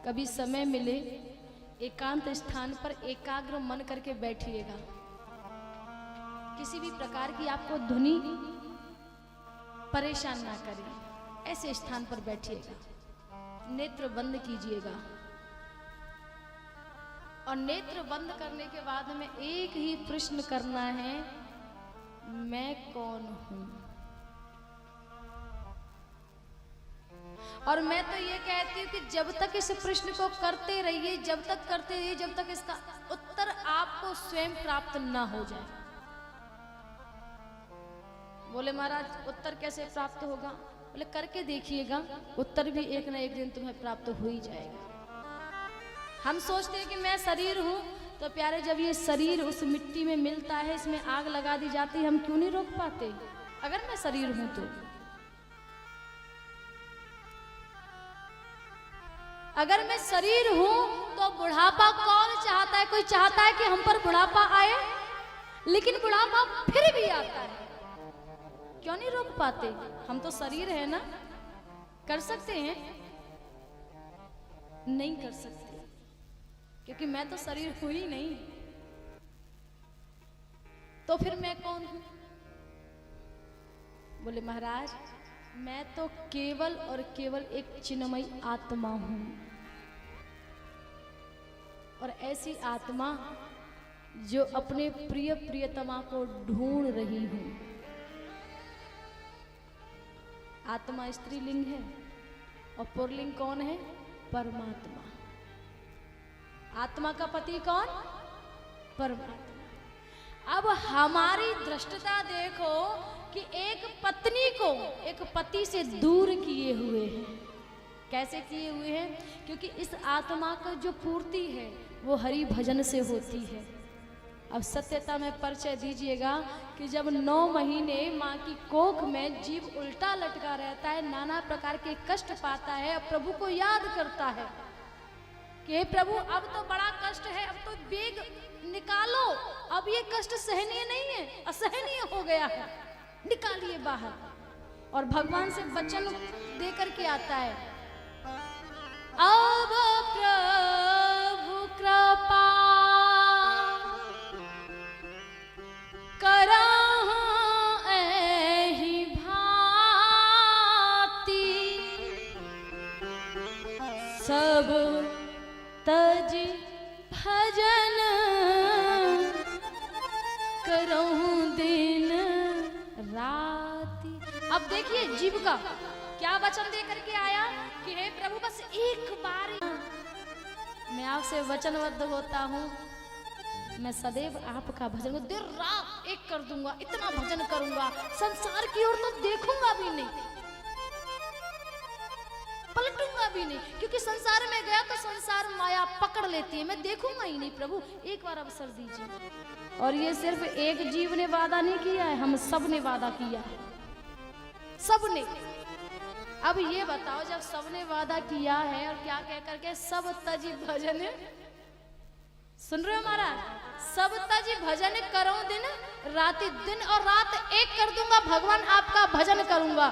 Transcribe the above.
कभी समय मिले एकांत स्थान पर एकाग्र मन करके बैठिएगा। किसी भी प्रकार की आपको ध्वनि परेशान ना करे, ऐसे स्थान पर बैठिएगा, नेत्र बंद कीजिएगा और नेत्र बंद करने के बाद हमें एक ही प्रश्न करना है, मैं कौन हूं। और मैं तो ये कहती हूँ कि जब तक इस प्रश्न को करते रहिए, जब तक करते रहिए, जब तक इसका उत्तर आपको स्वयं प्राप्त ना हो जाए। बोले महाराज उत्तर कैसे प्राप्त होगा? बोले करके देखिएगा, उत्तर भी एक ना एक दिन तुम्हें प्राप्त हो ही जाएगा। हम सोचते हैं कि मैं शरीर हूं, तो प्यारे जब ये शरीर उस मिट्टी में मिलता है, इसमें आग लगा दी जाती है, हम क्यों नहीं रोक पाते? अगर मैं शरीर हूं तो अगर मैं शरीर हूं तो बुढ़ापा कौन चाहता है? कोई चाहता है कि हम पर बुढ़ापा आए? लेकिन बुढ़ापा फिर भी आता है, क्यों नहीं रोक पाते? हम तो शरीर है ना, कर सकते हैं? नहीं कर सकते, क्योंकि मैं तो शरीर हूं ही नहीं। तो फिर मैं कौन हूं? बोले महाराज मैं तो केवल और केवल एक चिन्मयी आत्मा हूं, और ऐसी आत्मा जो अपने प्रिय प्रियतमा को ढूंढ रही हूं। आत्मा स्त्रीलिंग है और पुल्लिंग कौन है? परमात्मा। आत्मा का पति कौन? परमात्मा। अब हमारी दृष्टता देखो कि एक पत्नी को एक पति से दूर किए हुए हैं। कैसे किए हुए हैं? क्योंकि इस आत्मा का जो पूर्ति है वो हरि भजन से होती है। अब सत्यता में परिचय दीजिएगा कि जब 9 महीने माँ की कोख में जीव उल्टा लटका रहता है, नाना प्रकार के कष्ट पाता है, अब प्रभु को याद करता है कि प्रभु अब तो बड़ा कष्ट है, अब तो वेग निकालो, अब ये कष्ट सहनीय नहीं है, असहनीय हो गया है, निकालिए बाहर। और भगवान से वचन दे करके आता है, अब प्रभु कृपा करहु एहि भांति, सब तज भजन करहु दिन राति। अब देखिए जीव का क्या वचन दे करके आया कि हे प्रभु बस एक बार मैं आपसे वचनबद्ध होता हूँ, मैं सदैव आपका भजन दिन रात एक कर दूंगा, इतना भजन करूंगा, संसार की ओर तो देखूंगा भी नहीं, पलटूंगा भी नहीं, क्योंकि संसार में गया तो संसार माया पकड़ लेती है, मैं देखूंगा ही नहीं। प्रभु एक बार अवसर दीजिए। और ये सिर्फ एक जीव ने वादा नहीं किया है, हम सब ने वादा किया है, सब ने। अब ये बताओ जब सबने वादा किया है और क्या कह करके, सब तजी भजन, सुन रहे हो महाराज, सब तजी भजन करो दिन राति, दिन और रात एक कर दूंगा, भगवान आपका भजन करूंगा।